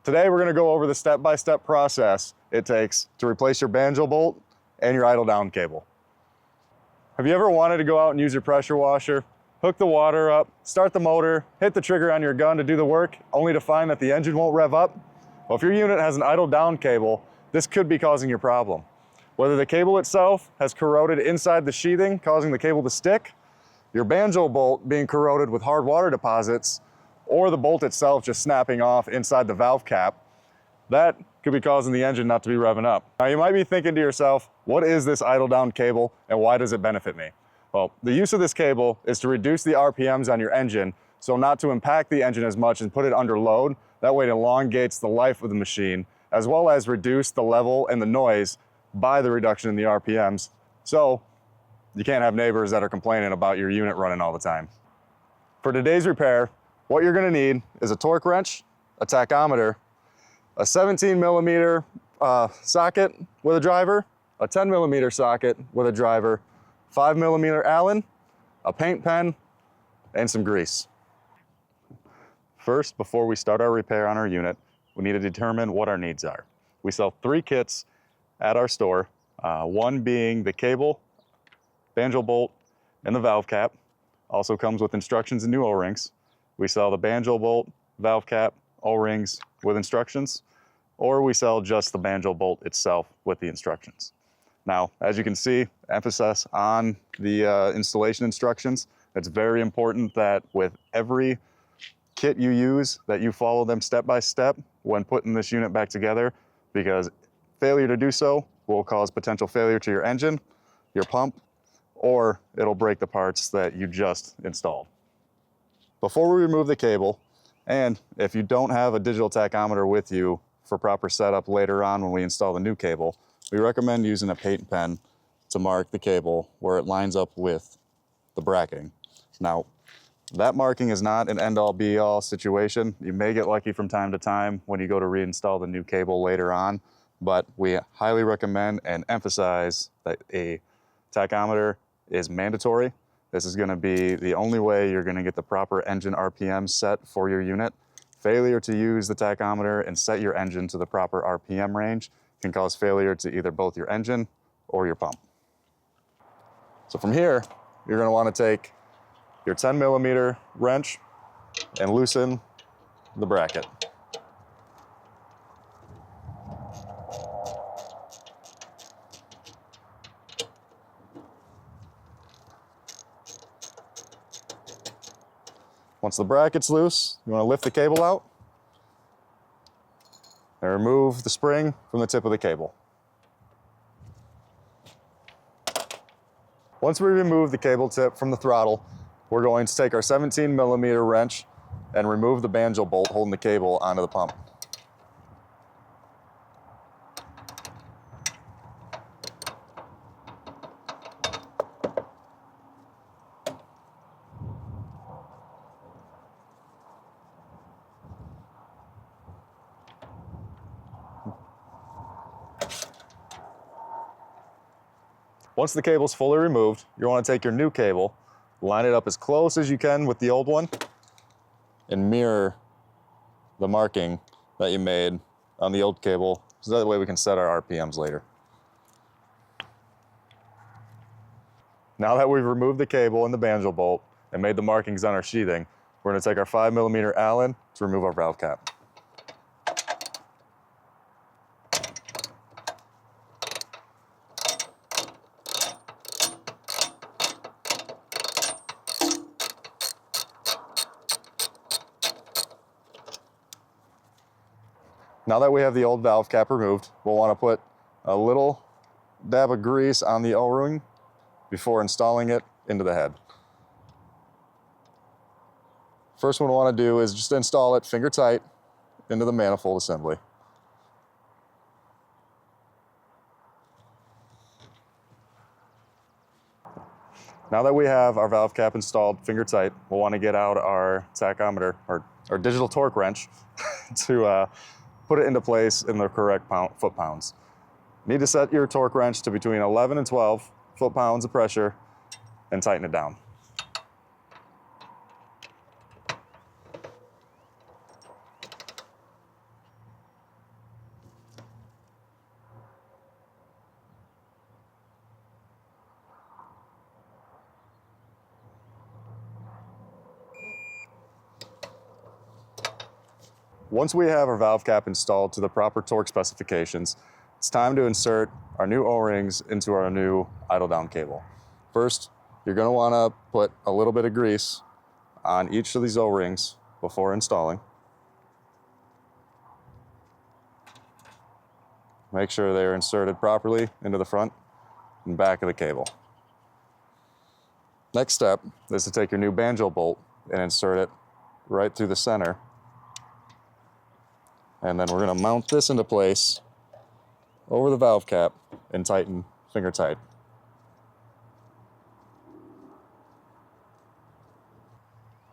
Today we're going to go over the step-by-step process it takes to replace your banjo bolt and your idle down cable. Have you ever wanted to go out and use your pressure washer, hook the water up, start the motor, hit the trigger on your gun to do the work, only to find that the engine won't rev up? Well, if your unit has an idle down cable, this could be causing your problem. Whether the cable itself has corroded inside the sheathing, causing the cable to stick, your banjo bolt being corroded with hard water deposits, or the bolt itself just snapping off inside the valve cap, that could be causing the engine not to be revving up. Now you might be thinking to yourself, what is this idle down cable and why does it benefit me? Well, the use of this cable is to reduce the RPMs on your engine, so not to impact the engine as much and put it under load. That way it elongates the life of the machine, as well as reduce the level and the noise by the reduction in the RPMs. So you can't have neighbors that are complaining about your unit running all the time. For today's repair, what you're gonna need is a torque wrench, a tachometer, a 17mm socket with a driver, a 10mm socket with a driver, 5mm Allen, a paint pen, and some grease. First, before we start our repair on our unit, we need to determine what our needs are. We sell 3 kits at our store, one being the cable, banjo bolt, and the valve cap. Also comes with instructions and new O-rings. We sell the banjo bolt, valve cap, O-rings with instructions, or we sell just the banjo bolt itself with the instructions. Now, as you can see, emphasis on the installation instructions. It's very important that with every kit you use, that you follow them step by step when putting this unit back together, because failure to do so will cause potential failure to your engine, your pump, or it'll break the parts that you just installed. Before we remove the cable, and if you don't have a digital tachometer with you for proper setup later on when we install the new cable, we recommend using a paint pen to mark the cable where it lines up with the bracketing. Now, that marking is not an end-all be-all situation. You may get lucky from time to time when you go to reinstall the new cable later on, but we highly recommend and emphasize that a tachometer is mandatory. This is going to be the only way you're going to get the proper engine RPM set for your unit. Failure to use the tachometer and set your engine to the proper RPM range can cause failure to either both your engine or your pump. So from here, you're going to want to take your 10mm wrench and loosen the bracket. Once the bracket's loose, you want to lift the cable out and remove the spring from the tip of the cable. Once we remove the cable tip from the throttle, we're going to take our 17mm wrench and remove the banjo bolt holding the cable onto the pump. Once the cable's fully removed, you want to take your new cable, line it up as close as you can with the old one, and mirror the marking that you made on the old cable, so that way we can set our RPMs later. Now that we've removed the cable and the banjo bolt and made the markings on our sheathing, we're going to take our 5mm Allen to remove our valve cap. Now that we have the old valve cap removed, we'll want to put a little dab of grease on the O-ring before installing it into the head. First one we want to do is just install it finger tight into the manifold assembly. Now that we have our valve cap installed finger tight, we'll want to get out our tachometer, or our digital torque wrench, to put it into place in the correct foot-pounds. You need to set your torque wrench to between 11 and 12 foot-pounds of pressure and tighten it down. Once we have our valve cap installed to the proper torque specifications, it's time to insert our new O-rings into our new idle down cable. First, you're going to want to put a little bit of grease on each of these O-rings before installing. Make sure they're inserted properly into the front and back of the cable. Next step is to take your new Banjo bolt and insert it right through the center. And then we're going to mount this into place over the valve cap and tighten finger tight.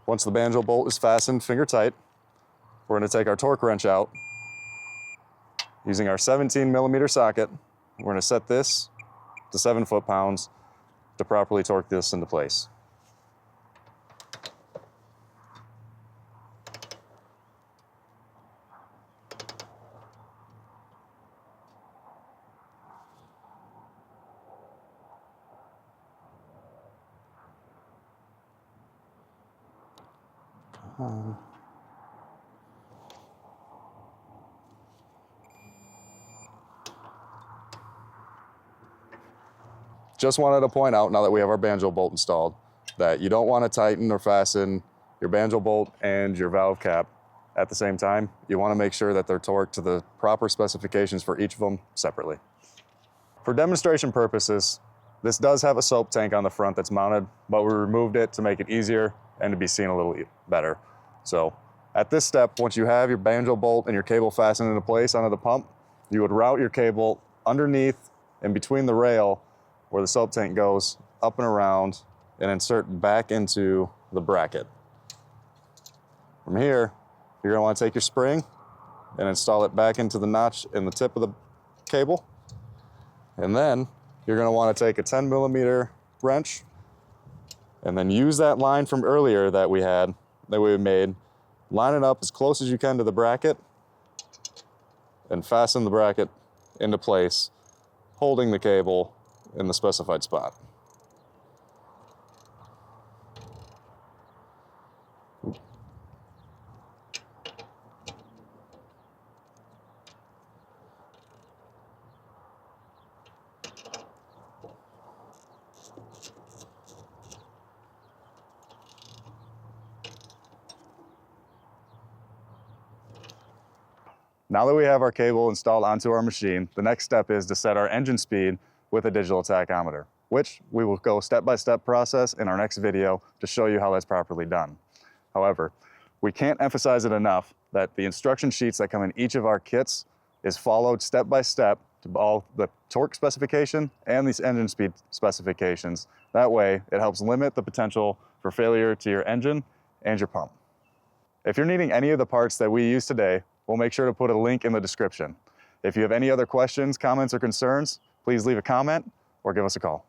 Once the Banjo bolt is fastened finger tight, we're going to take our torque wrench out. Using our 17mm socket, we're going to set this to 7 foot-pounds to properly torque this into place. Just wanted to point out, now that we have our Banjo bolt installed, that you don't want to tighten or fasten your Banjo bolt and your valve cap at the same time. You want to make sure that they're torqued to the proper specifications for each of them separately. For demonstration purposes, this does have a soap tank on the front that's mounted, but we removed it to make it easier and to be seen a little better. So at this step, once you have your Banjo bolt and your cable fastened into place onto the pump, you would route your cable underneath and between the rail where the soap tank goes, up and around, and insert back into the bracket. From here, you're going to want to take your spring and install it back into the notch in the tip of the cable. And then you're going to want to take a 10mm wrench and then use that line from earlier that we made, line it up as close as you can to the bracket, and fasten the bracket into place, holding the cable in the specified spot. Now that we have our cable installed onto our machine, the next step is to set our engine speed with a digital tachometer, which we will go step-by-step process in our next video to show you how that's properly done. However, we can't emphasize it enough that the instruction sheets that come in each of our kits is followed step-by-step to all the torque specification and these engine speed specifications. That way, it helps limit the potential for failure to your engine and your pump. If you're needing any of the parts that we use today, we'll make sure to put a link in the description. If you have any other questions, comments, or concerns, please leave a comment or give us a call.